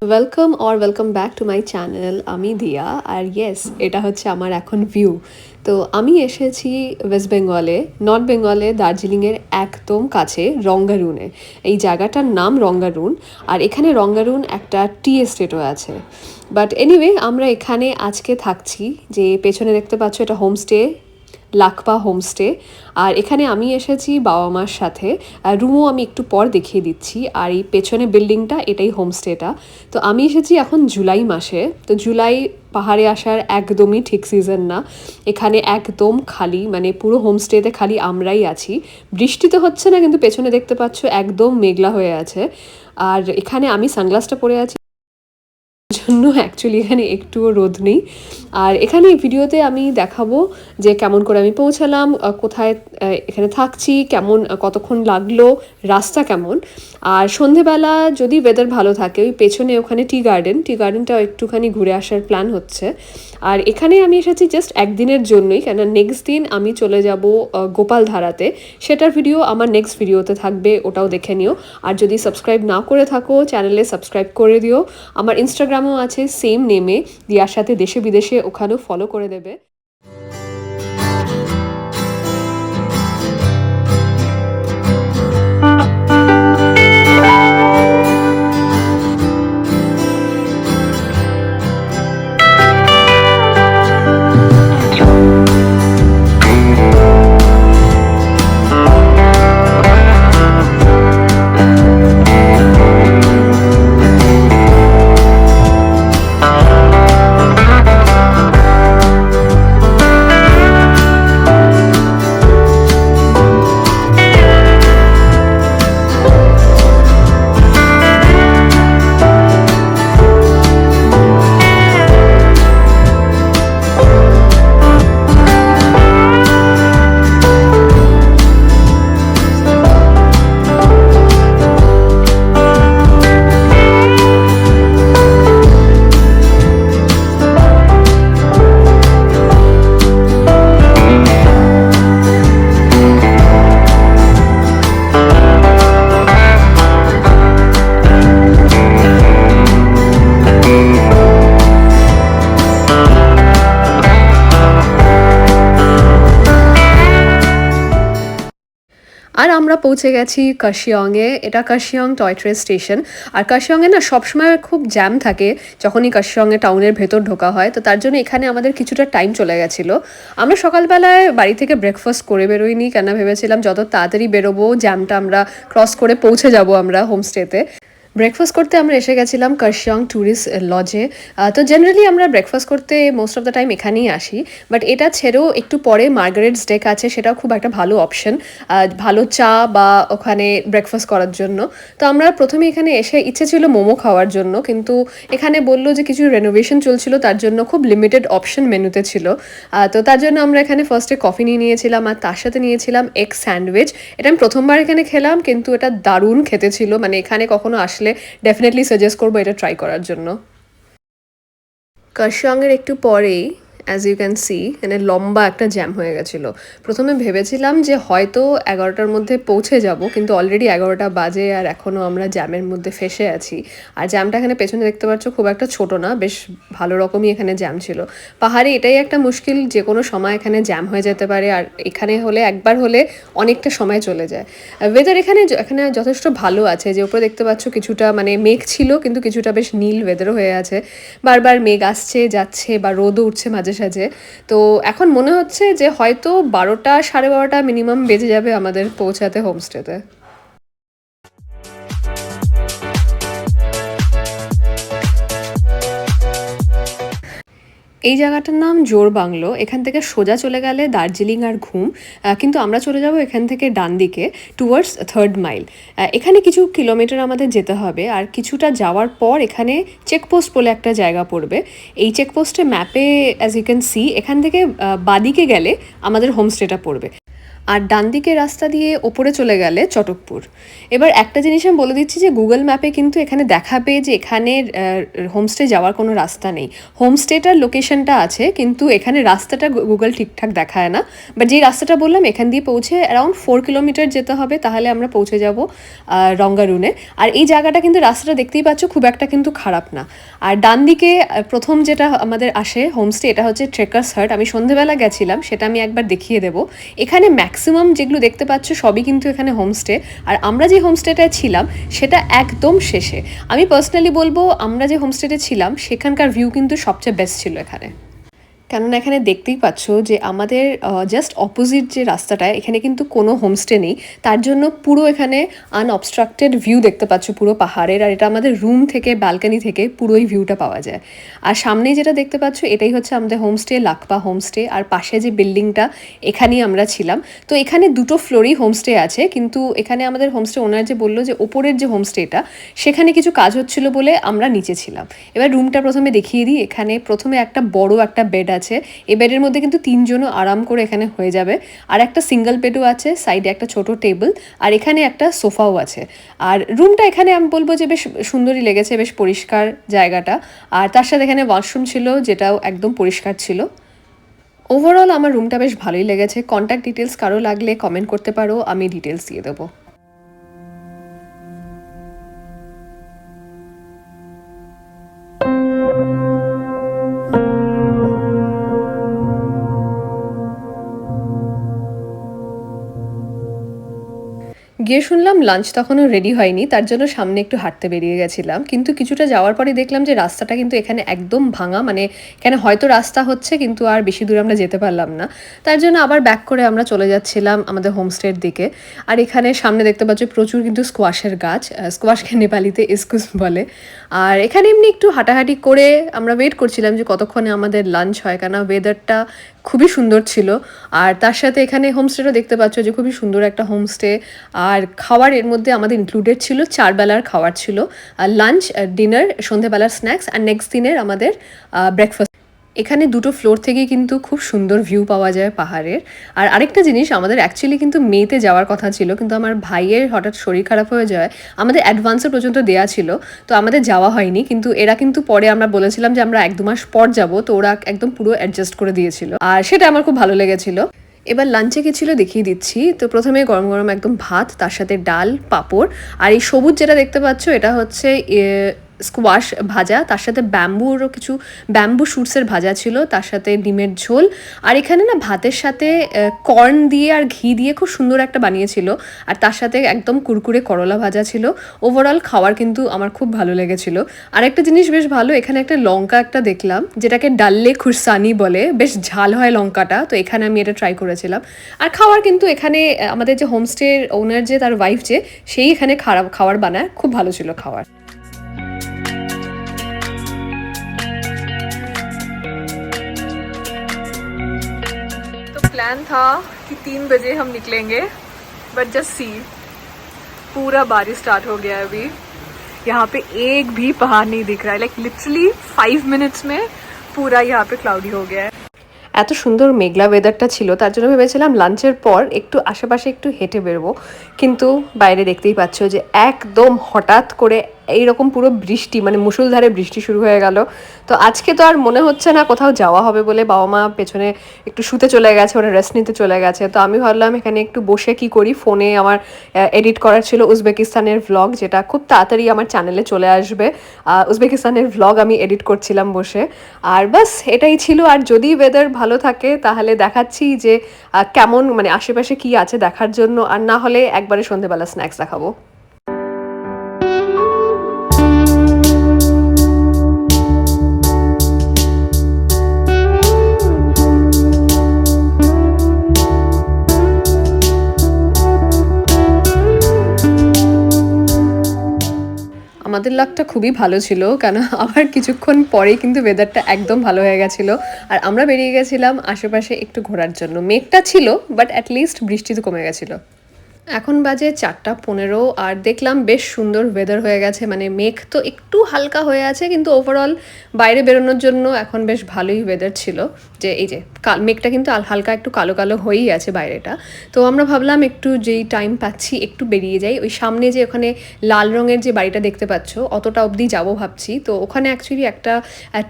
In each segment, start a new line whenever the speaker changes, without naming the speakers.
Welcome back to my channel. আমি দিয়া, আর yes, এটা হচ্ছে আমার এখন ভিউ। তো আমি এসেছি ওয়েস্ট বেঙ্গলে, নর্থ বেঙ্গলে, দার্জিলিংয়ের একদম কাছে রঙ্গারুনে। এই জায়গাটার নাম রঙ্গারুন, আর এখানে রঙ্গারুন একটা টি এস্টেটও আছে। বাট এনিওয়ে, আমরা এখানে আজকে থাকছি। যে পেছনে দেখতে পাচ্ছ, এটা হোমস্টে, লাকপা হোমস্টে। আর এখানে আমি এসেছি বাবা মার সাথে। রুমও আমি একটু পর দেখিয়ে দিচ্ছি। আর এই পেছনে বিল্ডিংটা, এটাই হোমস্টেটা। তো আমি এসেছি এখন জুলাই মাসে। তো জুলাই পাহাড়ে আসার একদমই ঠিক সিজন না। এখানে একদম খালি, মানে পুরো হোমস্টেতে খালি আমরাই আছি। বৃষ্টি তো হচ্ছে না, কিন্তু পেছনে দেখতে পাচ্ছ একদম মেঘলা হয়ে আছে। আর এখানে আমি সানগ্লাসটা পরে আছি জন্য অ্যাকচুয়ালি এখানে একটুও রোদ নেই। আর এখানে ভিডিওতে আমি দেখাবো যে কেমন করে আমি পৌঁছালাম, কোথায় এখানে থাকছি, কেমন কতক্ষণ লাগলো, রাস্তা কেমন। আর সন্ধেবেলা যদি ওয়েদার ভালো থাকে, ওই পেছনে ওখানে টি গার্ডেনটাও একটুখানি ঘুরে আসার প্ল্যান হচ্ছে। আর এখানে আমি এসেছি জাস্ট একদিনের জন্যই, কেন নেক্সট দিন আমি চলে যাব গোপালধারাতে। সেটার ভিডিও আমার নেক্সট ভিডিওতে থাকবে, ওটাও দেখে নিও। আর যদি সাবস্ক্রাইব না করে থাকো, চ্যানেলে সাবস্ক্রাইব করে দিও। আমার ইনস্টাগ্রামও আছে সেম নেমে, দিয়ার সাথে দেশে বিদেশে, ওখানেও ফলো করে দেবে। আর আমরা পৌঁছে গেছি কার্শিয়ংয়ে। এটা কার্শিয়ং টয় ট্রেন স্টেশন। আর কার্শিয়ংয়ে না সবসময় খুব জ্যাম থাকে যখনই কার্শিয়ংয়ে টাউনের ভেতর ঢোকা হয়। তো তার জন্য এখানে আমাদের কিছুটা টাইম চলে গেছিলো। আমরা সকালবেলায় বাড়ি থেকে ব্রেকফাস্ট করে বেরোইনি, কেন ভেবেছিলাম যত তাড়াতাড়ি বেরোবো, জ্যামটা আমরা ক্রস করে পৌঁছে যাব আমরা হোমস্টেতে। ব্রেকফাস্ট করতে আমরা এসে গেছিলাম কার্শিয়ং ট্যুরিস্ট লজে। তো জেনারেলি আমরা ব্রেকফাস্ট করতে মোস্ট অফ দ্য টাইম এখানেই আসি, বাট এটা ছেড়েও একটু পরে মার্গারেটস ডেক আছে, সেটাও খুব একটা ভালো অপশন, ভালো চা বা ওখানে ব্রেকফাস্ট করার জন্য। তো আমরা প্রথমে এখানে এসে ইচ্ছে ছিল মোমো খাওয়ার জন্য, কিন্তু এখানে বললো যে কিছু রেনোভেশন চলছিল, তার জন্য খুব লিমিটেড অপশন মেনুতে ছিল। তো তার জন্য আমরা এখানে ফার্স্টে কফি নিয়ে নিয়েছিলাম, আর তার সাথে নিয়েছিলাম এগ স্যান্ডউইচ। এটা আমি প্রথমবার এখানে খেলাম, কিন্তু এটা দারুণ খেতে ছিল। মানে এখানে কখনো আসলে ডেফিনেটলি সাজেস্ট করবো এটা ট্রাই করার জন্য। কার্শিয়ংয়ের একটু পরেই অ্যাজ ইউ ক্যান সি, মানে লম্বা একটা জ্যাম হয়ে গেছিলো। প্রথমে ভেবেছিলাম যে হয়তো 11টার মধ্যে পৌঁছে যাব, কিন্তু অলরেডি 11টা বাজে আর এখনও আমরা জ্যামের মধ্যে ফেসে আছি। আর জ্যামটা এখানে পেছনে দেখতে পাচ্ছ, খুব একটা ছোট না, বেশ ভালো রকমই এখানে জ্যাম ছিল। পাহাড়ে এটাই একটা মুশকিল, যে কোনো সময় এখানে জ্যাম হয়ে যেতে পারে। আর এখানে হলে একবার হলে অনেকটা সময় চলে যায়। ওয়েদার এখানে যথেষ্ট ভালো আছে। যে উপরে দেখতে পাচ্ছ কিছুটা মানে মেঘ ছিল, কিন্তু কিছুটা বেশ নীল ওয়েদারও হয়ে আছে। বারবার মেঘ আসছে যাচ্ছে, বা রোদও উঠছে মাঝে সাঝে। তো এখন মনে হচ্ছে যে হয়তো 12টা, 12:30 মিনিমাম বেজে যাবে আমাদের পৌঁছাতে হোমস্টেতে। এই জায়গাটার নাম জোর বাংলো। এখান থেকে সোজা চলে গেলে দার্জিলিং আর ঘুম, কিন্তু আমরা চলে যাব এখান থেকে ডান দিকে টুয়ার্ডস 3rd মাইল। এখানে কিছু কিলোমিটার আমাদের যেতে হবে, আর কিছুটা যাওয়ার পর এখানে চেকপোস্ট বলে একটা জায়গা পড়বে। এই চেকপোস্টে ম্যাপে অ্যাজ ইউ ক্যান সি, এখান থেকে বাদিকে গেলে আমাদের হোমস্টেটা পড়বে। আর ডান দিকে রাস্তা দিয়ে ওপরে চলে গেলে চটকপুর। এবার একটা জিনিস আমি বলে দিচ্ছি যে গুগল ম্যাপে কিন্তু এখানে দেখাবে যে এখানে হোমস্টে যাওয়ার কোনো রাস্তা নেই। হোমস্টেটার লোকেশনটা আছে, কিন্তু এখানে রাস্তাটা গুগল ঠিকঠাক দেখায় না। বাট যেই রাস্তাটা বললাম এখান দিয়ে পৌঁছে অ্যারাউন্ড 4 কিলোমিটার যেতে হবে, তাহলে আমরা পৌঁছে যাব রঙ্গারুনে। আর এই জায়গাটা কিন্তু রাস্তাটা দেখতেই পাচ্ছ খুব একটা কিন্তু খারাপ না। আর ডান দিকে প্রথম যেটা আমাদের আসে হোমস্টে, এটা হচ্ছে ট্রেকার্স হাট। আমি সন্ধেবেলা গেছিলাম, সেটা আমি একবার দেখিয়ে দেবো। এখানে ম্যাক্সিমাম যেগুলো দেখতে পাচ্ছ সবই কিন্তু এখানে হোমস্টে। আর আমরা যে হোমস্টেটায় ছিলাম সেটা একদম শেষে। আমি পার্সোনালি বলবো আমরা যে হোমস্টেতে ছিলাম সেখানকার ভিউ কিন্তু সবচেয়ে বেস্ট ছিল এখানে। কেননা এখানে দেখতেই পাচ্ছ যে আমাদের জাস্ট অপোজিট যে রাস্তাটা, এখানে কিন্তু কোনো হোমস্টে নেই। তার জন্য পুরো এখানে আনঅবস্ট্রাক্টেড ভিউ দেখতে পাচ্ছ পুরো পাহাড়ের। আর এটা আমাদের রুম থেকে, ব্যালকানি থেকে পুরোই ভিউটা পাওয়া যায়। আর সামনেই যেটা দেখতে পাচ্ছ এটাই হচ্ছে আমাদের হোমস্টে, লাকপা হোমস্টে। আর পাশে যে বিল্ডিংটা, এখানেই আমরা ছিলাম। তো এখানে 2টো ফ্লোরই হোমস্টে আছে, কিন্তু এখানে আমাদের হোমস্টে ওনার যে বললো যে ওপরের যে হোমস্টেটা সেখানে কিছু কাজ হচ্ছিল বলে আমরা নিচে ছিলাম। এবার রুমটা প্রথমে দেখিয়ে দিই। এখানে প্রথমে একটা বড় একটা বেড আছে। এই বেডের মধ্যে কিন্তু 3জনও আরাম করে এখানে হয়ে যাবে। আর একটা সিঙ্গেল বেডও আছে, সাইডে একটা ছোট টেবিল, আর এখানে একটা সোফাও আছে। আর রুমটা এখানে আমি বলবো যে বেশ সুন্দরই লেগেছে, বেশ পরিষ্কার জায়গাটা। আর তার সাথে এখানে ওয়াশরুম ছিল, যেটাও একদম পরিষ্কার ছিল। ওভারঅল আমার রুমটা বেশ ভালোই লেগেছে। কন্ট্যাক্ট ডিটেলস কারো লাগলে কমেন্ট করতে পারো, আমি ডিটেলস দিয়ে দেবো। গিয়ে শুনলাম লাঞ্চ তখনও রেডি হয়নি, তার জন্য সামনে একটু হাঁটতে বেরিয়ে গেছিলাম। কিন্তু কিছুটা যাওয়ার পরে দেখলাম যে রাস্তাটা কিন্তু এখানে একদম ভাঙা, মানে এখানে হয়তো রাস্তা হচ্ছে কিন্তু আর বেশি দূর আমরা যেতে পারলাম না। তার জন্য আবার ব্যাক করে আমরা চলে যাচ্ছিলাম আমাদের হোমস্টের দিকে। আর এখানে সামনে দেখতে পাচ্ছি প্রচুর কিন্তু স্কোয়াশের গাছ, স্কোয়াশকে নেপালিতে ইস্কুস বলে। আর এখানে এমনি একটু হাঁটাহাঁটি করে আমরা ওয়েট করছিলাম যে কতক্ষণে আমাদের লাঞ্চ হয়, কেন ওয়েদারটা খুবই সুন্দর ছিল। আর তার সাথে এখানে হোমস্টেটা দেখতে পাচ্ছ যে খুবই সুন্দর একটা হোমস্টে। আর খাওয়ার এর মধ্যে আমাদের ইনক্লুডেড ছিল, 4 বেলার খাওয়ার ছিল। আর লাঞ্চ, ডিনার, সন্ধেবেলার স্ন্যাক্স, আর নেক্সট দিনের আমাদের ব্রেকফাস্ট। এখানে 2টো ফ্লোর থেকে কিন্তু খুব সুন্দর ভিউ পাওয়া যায় পাহাড়ের। আর আরেকটা জিনিস, আমাদের অ্যাকচুয়ালি কিন্তু মেতে যাওয়ার কথা ছিল, কিন্তু আমার ভাইয়ের হঠাৎ শরীর খারাপ হয়ে যায়। আমাদের অ্যাডভান্সও পর্যন্ত দেওয়া ছিল, তো আমাদের যাওয়া হয়নি। কিন্তু এরা কিন্তু পরে আমরা বলেছিলাম যে আমরা 1-2 মাস পর যাব, তো ওরা একদম পুরো অ্যাডজাস্ট করে দিয়েছিল। আর সেটা আমার খুব ভালো লেগেছিল। এবার লাঞ্চে কী ছিল দেখিয়ে দিচ্ছি। তো প্রথমে গরম গরম একদম ভাত, তার সাথে ডাল, পাঁপড়। আর এই সবুজ যেটা দেখতে পাচ্ছ এটা হচ্ছে স্কোয়াশ ভাজা, তার সাথে ব্যাম্বুরও কিছু ব্যাম্বু শুটসের ভাজা ছিল, তার সাথে ডিমের ঝোল। আর এখানে না ভাতের সাথে কর্ন দিয়ে আর ঘি দিয়ে খুব সুন্দর একটা বানিয়েছিল। আর তার সাথে একদম কুরকুরে করলা ভাজা ছিল। ওভারঅল খাওয়ার কিন্তু আমার খুব ভালো লেগেছিল। আর একটা জিনিস বেশ ভালো, এখানে একটা লঙ্কা একটা দেখলাম যেটাকে ডাল্লে খুরসানি বলে, বেশ ঝাল হয় লঙ্কাটা। তো এখানে আমি এটা ট্রাই করেছিলাম। আর খাওয়ার কিন্তু এখানে আমাদের যে হোমস্টের ওনার যে তার ওয়াইফ যে, সেই এখানে খাবার বানায়, খুব ভালো ছিল খাওয়ার। प्लान था कि 3 बजे हम निकलेंगे, बट जस्ट सी पूरा बारिश स्टार्ट हो गया है अभी। यहाँ पे एक भी पहाड़ नहीं दिख रहा है, लाइक लिटरली 5 मिनट्स में पूरा यहाँ पे क्लाउडी हो गया है। এত সুন্দর মেঘলা ওয়েদারটা ছিল, তার জন্য ভেবেছিলাম লাঞ্চের পর একটু আশেপাশে একটু হেঁটে বেরোবো। কিন্তু বাইরে দেখতেই পাচ্ছ যে একদম হঠাৎ করে এইরকম পুরো বৃষ্টি, মানে মুষলধারে বৃষ্টি শুরু হয়ে গেল। তো আজকে তো আর মনে হচ্ছে না কোথাও যাওয়া হবে বলে। বাবা মা পেছনে একটু শুতে চলে গেছে, ওরা রেস্ট নিতে চলে গেছে। তো আমি ভাবলাম এখানে একটু বসে কি করি, ফোনে আমার এডিট করার ছিল উজবেকিস্তানের ভ্লগ, যেটা খুব তাড়াতাড়ি আমার চ্যানেলে চলে আসবে। উজবেকিস্তানের ভ্লগ আমি এডিট করছিলাম বসে। আর বাস এটাই ছিল। আর যদি ওয়েদার ভালো থাকে তাহলে দেখাচ্ছি যে কেমন, মানে আশেপাশে কি আছে দেখার জন্য। আর না হলে একবারে সন্ধেবেলা স্ন্যাক্স দেখাবো। আমাদের লাকটা খুবই ভালো ছিল, কেন আবার কিছুক্ষণ পরেই কিন্তু ওয়েদারটা একদম ভালো হয়ে গেছিলো। আর আমরা বেরিয়ে গেছিলাম আশেপাশে একটু ঘোরার জন্য। মেঘটা ছিল, বাট অ্যাটলিস্ট বৃষ্টি তো কমে গেছিলো। এখন বাজে 4:15 আর দেখলাম বেশ সুন্দর ওয়েদার হয়ে গেছে, মানে মেঘ তো একটু হালকা হয়ে আছে কিন্তু ওভারঅল বাইরে বেরোনোর জন্য এখন বেশ ভালোই ওয়েদার ছিল। যে এই যে মেঘটা কিন্তু হালকা একটু কালো কালো হয়েই আছে বাইরেটা। তো আমরা ভাবলাম একটু যেই টাইম পাচ্ছি একটু বেরিয়ে যাই, ওই সামনে যে ওখানে লাল রঙের যে বাড়িটা দেখতে পাচ্ছ অতটা অবধি যাবো ভাবছি। তো ওখানে অ্যাকচুয়ালি একটা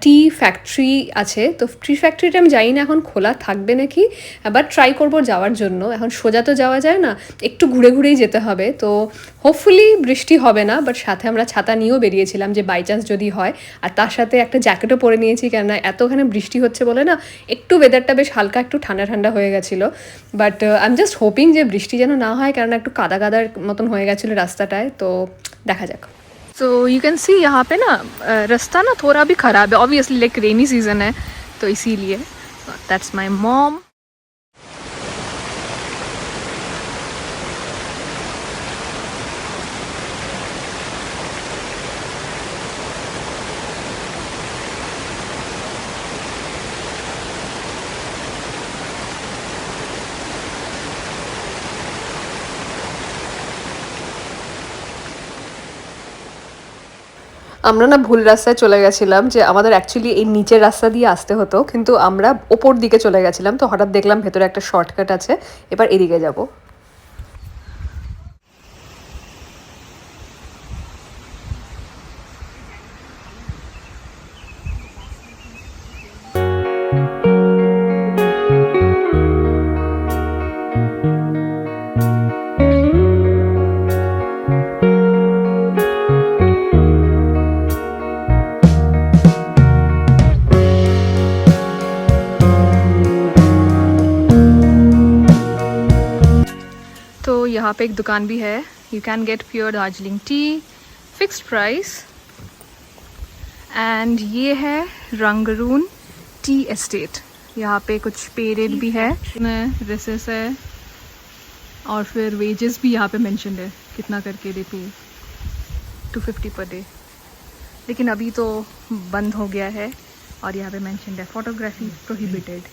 টি ফ্যাক্টরি আছে, তো টি ফ্যাক্টরিটা আমি জানি না এখন খোলা থাকবে নাকি, বাট ট্রাই করবো যাওয়ার জন্য। এখন সোজা তো যাওয়া যায় না, একটু ঘুরে ঘুরেই যেতে হবে। তো হোপফুলি বৃষ্টি হবে না, বাট সাথে আমরা ছাতা নিয়েও বেরিয়েছিলাম যে বাই চান্স যদি হয়, আর তার সাথে একটা জ্যাকেটও পরে নিয়েছি, কেননা এতখানে বৃষ্টি হচ্ছে বলে না একটু ওয়েদারটা বেশ হালকা একটু ঠান্ডা ঠান্ডা হয়ে গেছিলো। But I am just hoping যে বৃষ্টি যেন না হয়, কেননা একটু কাদা কাদার মতন হয়ে গেছিলো রাস্তাটায়। তো দেখা যাক।
तो यू कैन सी यहाँ पे ना रास्ता ना थोड़ा भी ख़राब है, ऑब्वियसली लाइक रेनी सीज़न है तो इसीलिए। That's my mom.
আমরা না ভুল রাস্তায় চলে গেছিলাম, যে আমাদের অ্যাকচুয়ালি এই নিচের রাস্তা দিয়ে আসতে হতো, কিন্তু আমরা ওপর দিকে চলে গেছিলাম। তো হঠাৎ দেখলাম ভেতরে একটা শর্টকাট আছে, এবার এদিকে যাব।
तो यहाँ पे एक दुकान भी है, you can get pure Darjeeling T fixed price. And ये है रंगरून टी एस्टेट। यहाँ पे कुछ पेरेड भी है, ड्रेसेस है और फिर वेजेस भी यहाँ पे मेंशन्ड है, कितना करके दे पे 250 पर डे। लेकिन अभी तो बंद हो गया है और यहाँ पे मेंशन्ड है फोटोग्राफी प्रोहिबिटेड।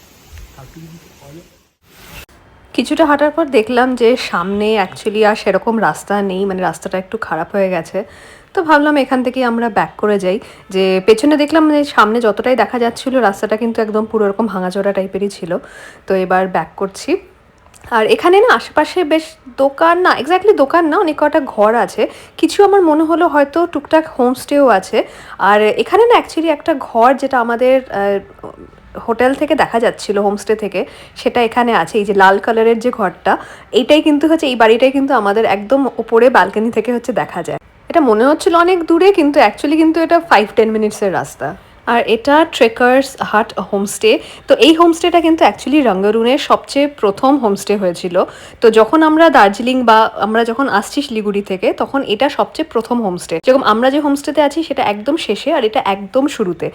কিছুটা হাঁটার পর দেখলাম যে সামনে অ্যাকচুয়ালি আর সেরকম রাস্তা নেই, মানে রাস্তাটা একটু খারাপ হয়ে গেছে। তো ভাবলাম এখান থেকেই আমরা ব্যাক করে যাই। যে পেছনে দেখলাম যে সামনে যতটাই দেখা যাচ্ছিল রাস্তাটা কিন্তু একদম পুরো এরকম ভাঙাচোরা টাইপেরই ছিল। তো এবার ব্যাক করছি। আর এখানে না আশেপাশে বেশ দোকান, না এক্স্যাক্টলি দোকান না, অনেক কটা ঘর আছে। কিছু আমার মনে হলো হয়তো টুকটাক হোমস্টেও আছে। আর এখানে না অ্যাকচুয়ালি একটা ঘর যেটা আমাদের হোটেল থেকে দেখা যাচ্ছিল, হোমস্টে থেকে, সেটা এখানে আছে। এই যে লাল কালারের যে ঘরটা, এইটাই কিন্তু হচ্ছে, এই বাড়িটাই কিন্তু আমাদের একদম ওপরে ব্যালকনি থেকে হচ্ছে দেখা যায়। এটা মনে হচ্ছিল অনেক দূরে, কিন্তু অ্যাকচুয়ালি কিন্তু এটা 5-10 মিনিটসের রাস্তা। আর এটা ট্রেকার্স হাট হোমস্টে। তো এই হোমস্টেটা কিন্তু অ্যাকচুয়ালি রঙ্গারুনের সবচেয়ে প্রথম হোমস্টে হয়েছিল। তো যখন আমরা দার্জিলিং বা আমরা যখন আসছি শিলিগুড়ি থেকে, তখন এটা সবচেয়ে প্রথম হোমস্টে। যেরকম আমরা যে হোমস্টেতে আছি সেটা একদম শেষে, আর এটা একদম শুরুতে।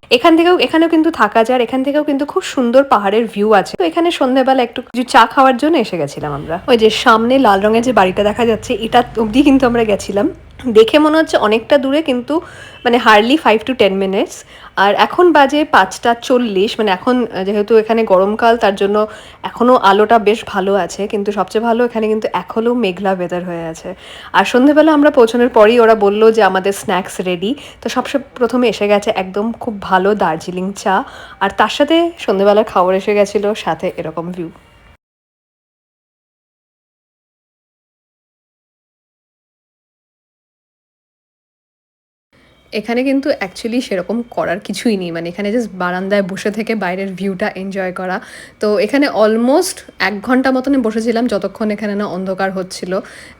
এখানেও কিন্তু থাকা যায়, এখান থেকেও কিন্তু খুব সুন্দর পাহাড়ের ভিউ আছে। তো এখানে সন্ধ্যেবেলা একটু কিছু চা খাওয়ার জন্য এসে গেছিলাম আমরা। ওই যে সামনে লাল রঙের যে বাড়িটা দেখা যাচ্ছে, এটা অবধি কিন্তু আমরা গেছিলাম। দেখে মনে হচ্ছে অনেকটা দূরে, কিন্তু মানে হার্ডলি 5-10 মিনিটস। আর এখন বাজে 5:40, মানে এখন যেহেতু এখানে গরমকাল, তার জন্য এখনও আলোটা বেশ ভালো আছে, কিন্তু সবচেয়ে ভালো এখানে কিন্তু এখনও মেঘলা ওয়েদার হয়ে আছে। আর সন্ধ্যেবেলা আমরা পৌঁছানোর পরই ওরা বললো যে আমাদের স্ন্যাক্স রেডি। তো সবচেয়ে প্রথমে এসে গেছে একদম খুব ভালো দার্জিলিং চা, আর তার সাথে সন্ধ্যেবেলার খাবার এসে গেছিলো, সাথে এরকম ভিউ। এখানে কিন্তু অ্যাকচুয়ালি সেরকম করার কিছুই নেই, মানে এখানে জাস্ট বারান্দায় বসে থেকে বাইরের ভিউটা এনজয় করা। তো এখানে অলমোস্ট 1 ঘন্টা মতনই বসেছিলাম, যতক্ষণ এখানে না অন্ধকার হচ্ছিল।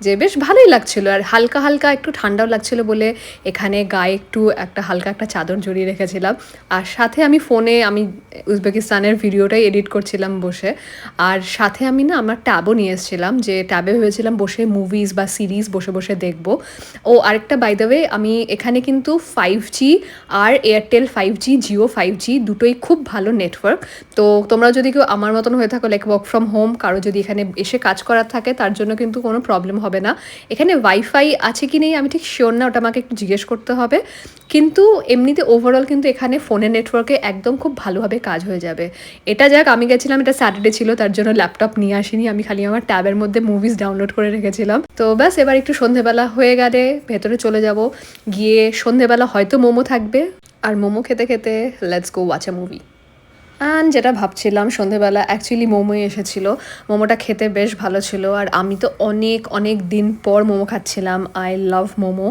যে বেশ ভালোই লাগছিল, আর হালকা হালকা একটু ঠান্ডাও লাগছিল বলে এখানে গায়ে একটু একটা হালকা একটা চাদর জড়িয়ে রেখেছিলাম। আর সাথে আমি ফোনে উজবেকিস্তানের ভিডিওটাই এডিট করছিলাম বসে। আর সাথে আমি না আমার ট্যাবও নিয়ে এসেছিলাম, যে ট্যাবে ভেবেছিলাম বসে মুভিজ বা সিরিজ বসে বসে দেখবো। ও আরেকটা বাই দ্য ওয়ে, আমি এখানে কিন্তু 5G আর এয়ারটেল 5G, জিও 5G দুটোই খুব ভালো নেটওয়ার্ক। তো তোমরা যদি কেউ আমার মতন হয়ে থাকো, লাইক ওয়ার্ক ফ্রম হোম, কারো যদি এখানে এসে কাজ করার থাকে, তার জন্য কিন্তু কোনো প্রবলেম হবে না। এখানে ওয়াইফাই আছে কি নেই আমি ঠিক শিওর না, ওটা আমাকে একটু জিজ্ঞেস করতে হবে। কিন্তু এমনিতে ওভারঅল কিন্তু এখানে ফোনের নেটওয়ার্কে একদম খুব ভালোভাবে কাজ হয়ে যাবে। এটা যাক, আমি গেছিলাম, এটা স্যাটারডে ছিল, তার জন্য ল্যাপটপ নিয়ে আসিনি, আমি খালি আমার ট্যাবের মধ্যে মুভিজ ডাউনলোড করে রেখেছিলাম। তো ব্যাস, এবার একটু সন্ধেবেলা হয়ে গেলে ভেতরে চলে যাব, গিয়ে সন্ধেবেলা হয়তো মোমো থাকবে, আর মোমো খেতে খেতে let's go watch a movie. And যেটা ভাবছিলাম, সন্ধেবেলা অ্যাকচুয়ালি মোমোই এসেছিলো, মোমোটা খেতে বেশ ভালো ছিল, আর আমি তো অনেক অনেক দিন পর মোমো খাচ্ছিলাম, আই লাভ মোমো।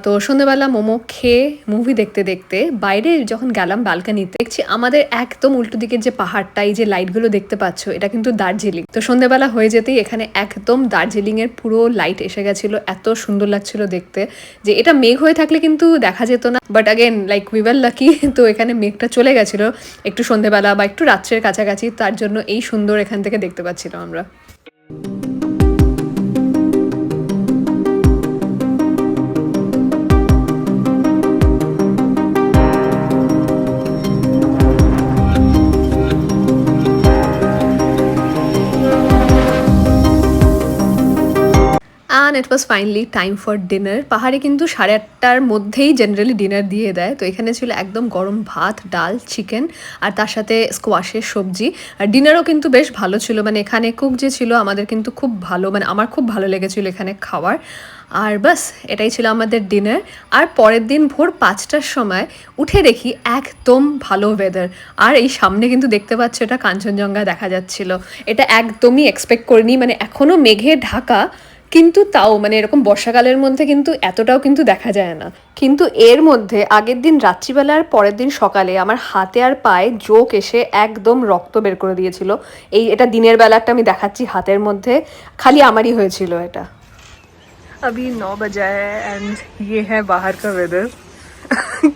তো সন্ধেবেলা মোমো খেয়ে মুভি দেখতে দেখতে বাইরে যখন গেলাম ব্যালকানিতে, দেখছি আমাদের একদম উল্টো দিকের যে পাহাড়টা, এই যে লাইটগুলো দেখতে পাচ্ছ, এটা কিন্তু দার্জিলিং। তো সন্ধেবেলা হয়ে যেতেই এখানে একদম দার্জিলিংয়ের পুরো লাইট এসে গেছিলো, এত সুন্দর লাগছিল দেখতে, যে এটা মেঘ হয়ে থাকলে কিন্তু দেখা যেত না, but again like we were lucky, তো এখানে মেঘটা চলে গেছিলো একটু সন্ধেবেলা বা একটু রাত্রের কাছাকাছি, তার জন্য এই সুন্দর এখান থেকে দেখতে পাচ্ছিলাম আমরা। And it was finally time for dinner. পাহাড়ে কিন্তু 8:30টার মধ্যেই জেনারেলি ডিনার দিয়ে দেয়। তো এখানে ছিল একদম গরম ভাত, ডাল, চিকেন, আর তার সাথে স্কোয়াশের সবজি। আর ডিনারও কিন্তু বেশ ভালো ছিল, মানে এখানে কুক যে ছিল আমাদের কিন্তু খুব ভালো, মানে আমার খুব ভালো লেগেছিলো এখানে খাওয়ার। আর বাস, এটাই ছিল আমাদের ডিনার। আর পরের দিন ভোর 5টার সময় উঠে দেখি একদম ভালো ওয়েদার, আর এই সামনে কিন্তু দেখতে পাচ্ছ এটা কাঞ্চনজঙ্ঘা দেখা যাচ্ছিল। এটা একদমই এক্সপেক্ট করিনি, মানে এখনও মেঘে ঢাকা, কিন্তু তাও মানে এরকম বর্ষাকালের মধ্যে কিন্তু এতটাও কিন্তু দেখা যায় না। কিন্তু এর মধ্যে আগের দিন রাত্রিবেলা আর পরের দিন সকালে আমার হাতে আর পায়ে জোক এসে একদম রক্ত বের করে দিয়েছিল। এটা দিনের বেলাটা আমি দেখাচ্ছি, হাতের মধ্যে খালি আমারই হয়েছিল এটা।
अभी 9 बजा है एंड ये है बाहर का वेदर।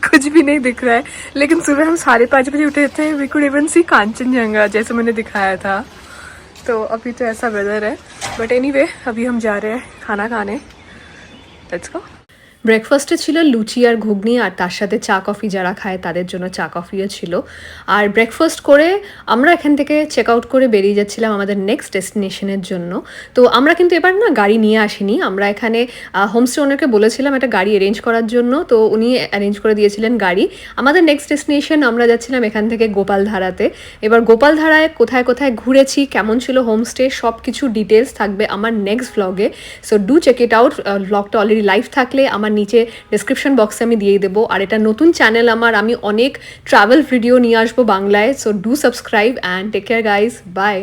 कुछ भी नहीं दिख रहा है, लेकिन सुबह हम 5:30 बजे उठे थे, वी कुड इवन सी कांचनजंगा जैसे मैंने दिखाया था। तो अभी तो ऐसा वेदर है, बट एनीवे अभी हम जा रहे हैं खाना खाने। Let's go.
ব্রেকফাস্টে ছিল লুচি আর ঘুগনি, আর তার সাথে চা কফি, যারা খায় তাদের জন্য চা কফিও ছিল। আর ব্রেকফাস্ট করে আমরা এখান থেকে চেক আউট করে বেরিয়ে যাচ্ছিলাম আমাদের নেক্সট ডেস্টিনেশনের জন্য। তো আমরা কিন্তু এবার না গাড়ি নিয়ে আসিনি, আমরা এখানে হোমস্টে ওনারকে বলেছিলাম একটা গাড়ি অ্যারেঞ্জ করার জন্য, তো উনি অ্যারেঞ্জ করে দিয়েছিলেন গাড়ি। আমাদের নেক্সট ডেস্টিনেশন আমরা যাচ্ছিলাম এখান থেকে গোপালধারাতে। এবার গোপালধারায় কোথায় কোথায় ঘুরেছি, কেমন ছিল হোমস্টে, সব কিছু ডিটেলস থাকবে আমার নেক্সট ভ্লগে। So do check it out. ভ্লগটা অলরেডি লাইভ থাকলে আমার নিচে ডেসক্রিপশন বক্সে আমি দিয়ে দেবো। আর এটা নতুন চ্যানেল আমার, আমি অনেক ট্রাভেল ভিডিও নিয়ে আসবো বাংলায়। So do subscribe and take care guys, by.